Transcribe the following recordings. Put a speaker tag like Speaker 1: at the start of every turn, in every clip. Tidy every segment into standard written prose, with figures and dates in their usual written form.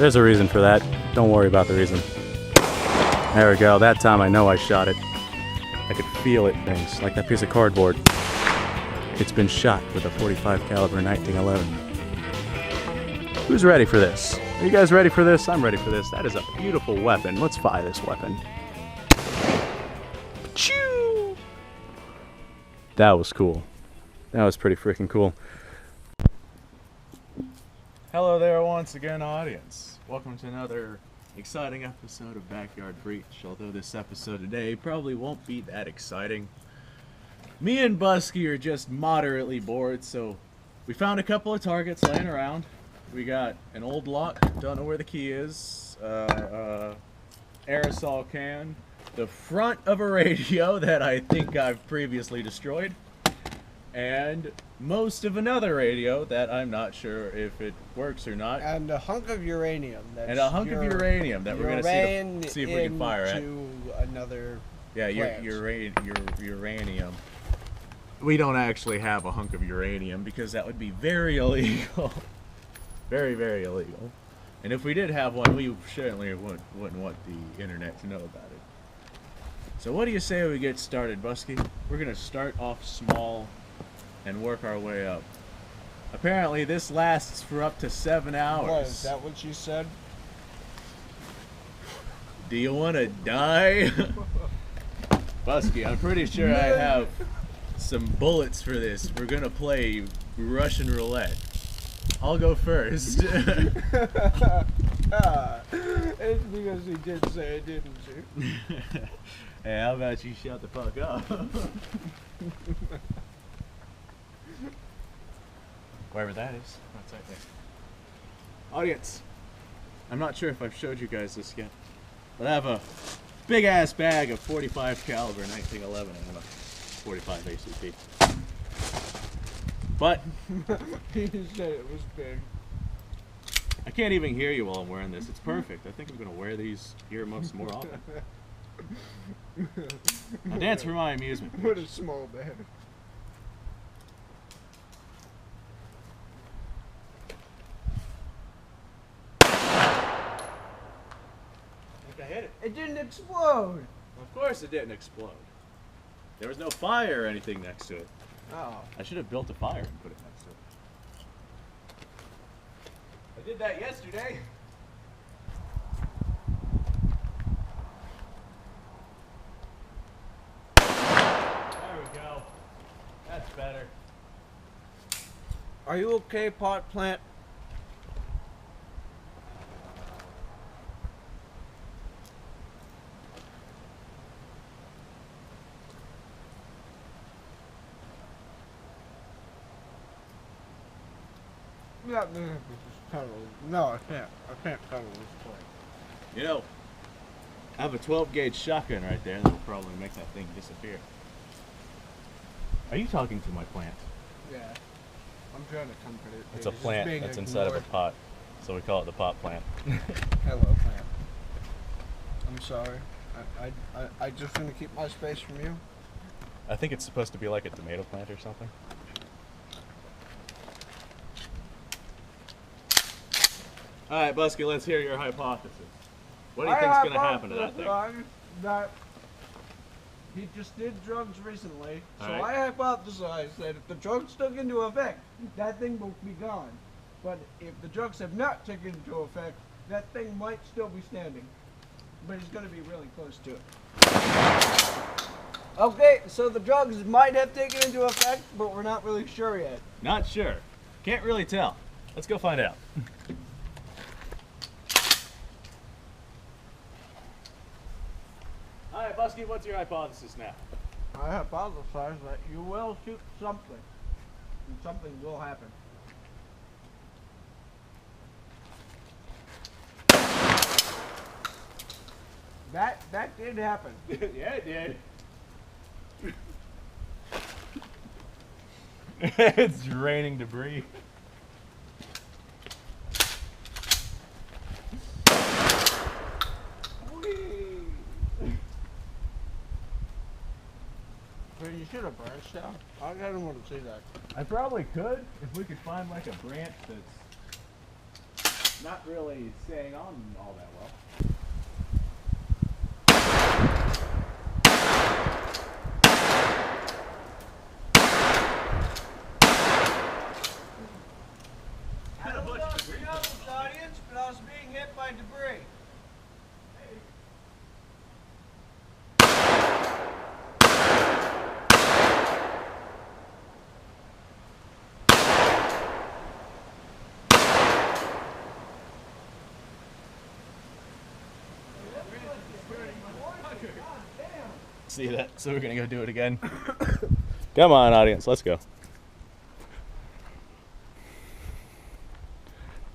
Speaker 1: There's a reason for that. Don't worry about the reason. There we go. That time I know I shot it. I could feel it, things like that piece of cardboard. It's been shot with a .45 caliber 1911. Who's ready for this? Are you guys ready for this? I'm ready for this. That is a beautiful weapon. Let's fire this weapon. Choo! That was cool. That was pretty freaking cool. Hello there once again, audience. Welcome to another exciting episode of Backyard Breach, although this episode today probably won't be that exciting. Me and Buskey are just moderately bored, so we found a couple of targets laying around. We got an old lock, don't know where the key is, aerosol can, the front of a radio that I think I've previously destroyed, and most of another radio that I'm not sure if it works or not.
Speaker 2: And a hunk of uranium.
Speaker 1: And a hunk of uranium that we're going to see if we can fire at.
Speaker 2: Another
Speaker 1: uranium. We don't actually have a hunk of uranium because that would be very illegal. Very, very illegal. And if we did have one, we certainly wouldn't want the internet to know about it. So what do you say we get started, Buskey? We're going to start off small and work our way up. Apparently this lasts for up to 7 hours.
Speaker 2: What, is that what you said?
Speaker 1: Do you want to die? Busky, I'm pretty sure I have some bullets for this. We're gonna play Russian roulette. I'll go first.
Speaker 2: It's because he did say it, didn't you?
Speaker 1: Hey, how about you shut the fuck up? Wherever that is. That's right there. Audience, I'm not sure if I've showed you guys this yet, but I have a big ass bag of .45 caliber 1911 and a .45 ACP. But
Speaker 2: he said it was big.
Speaker 1: I can't even hear you while I'm wearing this. It's perfect. I think I'm gonna wear these earmuffs more often. Now dance for my amusement.
Speaker 2: What a small bag.
Speaker 1: I hit it.
Speaker 2: It didn't explode.
Speaker 1: Of course it didn't explode. There was no fire or anything next to it.
Speaker 2: Oh.
Speaker 1: I should have built a fire and put it next to it. I did that yesterday. There we go. That's better.
Speaker 2: Are you okay, pot plant? Yeah, no, I can't tunnel this point.
Speaker 1: You know, I have a 12 gauge shotgun right there that will probably make that thing disappear. Are you talking to my plant?
Speaker 2: Yeah. I'm trying to comfort it.
Speaker 1: It's a plant that's inside of a pot, so we call it the pot plant.
Speaker 2: Hello, plant. I'm sorry. I just want to keep my space from you.
Speaker 1: I think it's supposed to be like a tomato plant or something. Alright, Buskey, let's hear your hypothesis. What do you think's going to happen to that thing?
Speaker 2: That he just did drugs recently, so
Speaker 1: right.
Speaker 2: I hypothesized that if the drugs took into effect, that thing will be gone. But if the drugs have not taken into effect, that thing might still be standing. But he's going to be really close to it. Okay, so the drugs might have taken into effect, but we're not really sure yet.
Speaker 1: Not sure. Can't really tell. Let's go find out. Alright, Buskey, what's your hypothesis now?
Speaker 2: I hypothesize that you will shoot something, and something will happen. That did happen.
Speaker 1: Yeah, it did. It's raining debris.
Speaker 2: You should have branched out. I don't want to see that.
Speaker 1: I probably could if we could find like a branch that's not really staying on all that well.
Speaker 2: I don't know if you know this, audience, but I was being hit by debris.
Speaker 1: See that? So we're gonna go do it again. Come on, audience, let's go.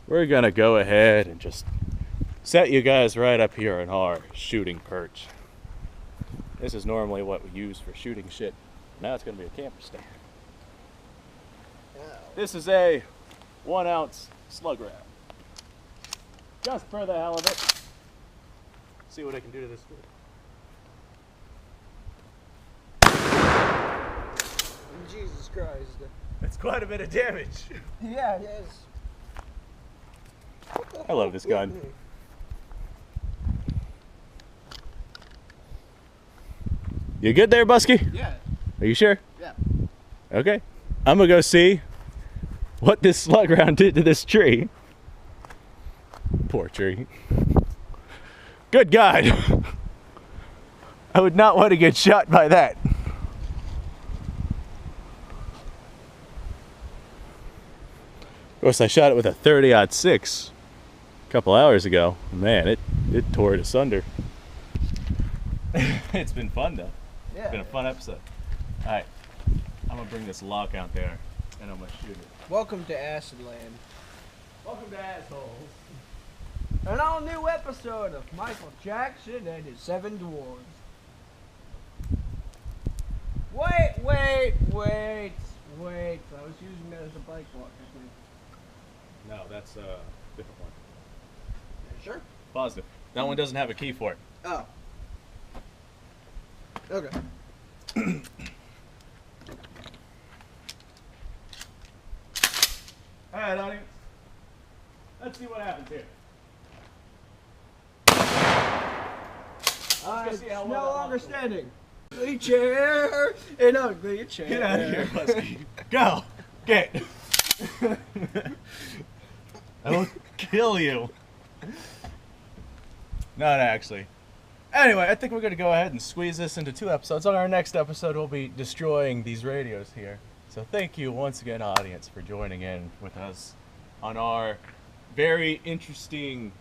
Speaker 1: We're gonna go ahead and just set you guys right up here in our shooting perch. This is normally what we use for shooting shit. Now it's gonna be a camper stand. This is a 1 ounce slug round. Just for the hell of it. See what I can do to this food.
Speaker 2: Jesus Christ.
Speaker 1: That's quite a bit of damage.
Speaker 2: Yeah, it is.
Speaker 1: I love this gun. You good there, Buskey?
Speaker 2: Yeah.
Speaker 1: Are you sure?
Speaker 2: Yeah.
Speaker 1: Okay. I'm gonna go see what this slug round did to this tree. Poor tree. Good God. I would not want to get shot by that. Of course, I shot it with a 30-06 a couple hours ago. Man, it tore it asunder. It's been fun though.
Speaker 2: Yeah.
Speaker 1: It's been a fun episode. All right, I'm gonna bring this lock out there, and I'm gonna shoot it.
Speaker 2: Welcome to Acid Land.
Speaker 1: Welcome to Assholes.
Speaker 2: An all new episode of Michael Jackson and his 7 Dwarves. Wait. I was using that as a bike walk, I think.
Speaker 1: No, that's a different one.
Speaker 2: You sure?
Speaker 1: Positive. That one doesn't have a key for it.
Speaker 2: Oh. Okay.
Speaker 1: All right, audience. Let's see what happens here.
Speaker 2: It's
Speaker 1: see how
Speaker 2: no
Speaker 1: well that
Speaker 2: longer
Speaker 1: locks.
Speaker 2: standing. Ugly chair, an ugly chair.
Speaker 1: Get out of here, Buskey. Go. Get. I will kill you. Not actually. Anyway, I think we're going to go ahead and squeeze this into 2 episodes. On our next episode, we'll be destroying these radios here. So thank you once again, audience, for joining in with us on our very interesting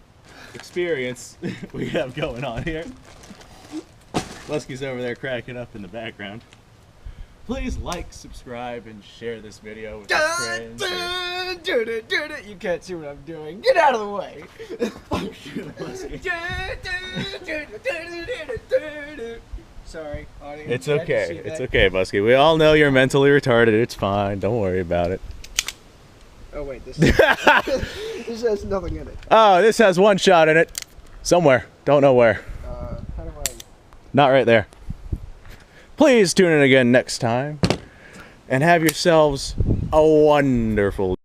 Speaker 1: experience we have going on here. Buskey's over there cracking up in the background. Please like, subscribe, and share this video with your friends.
Speaker 2: You can't see what I'm doing. Get out of the way. Sorry, audience.
Speaker 1: It's
Speaker 2: I had to
Speaker 1: okay.
Speaker 2: see
Speaker 1: It's
Speaker 2: that.
Speaker 1: okay, Buskey. We all know you're mentally retarded. It's fine. Don't worry about it.
Speaker 2: Oh wait, this this has nothing in it.
Speaker 1: Oh, this has 1 shot in it. Somewhere. Don't know where.
Speaker 2: How do I?
Speaker 1: Not right there. Please tune in again next time. And have yourselves a wonderful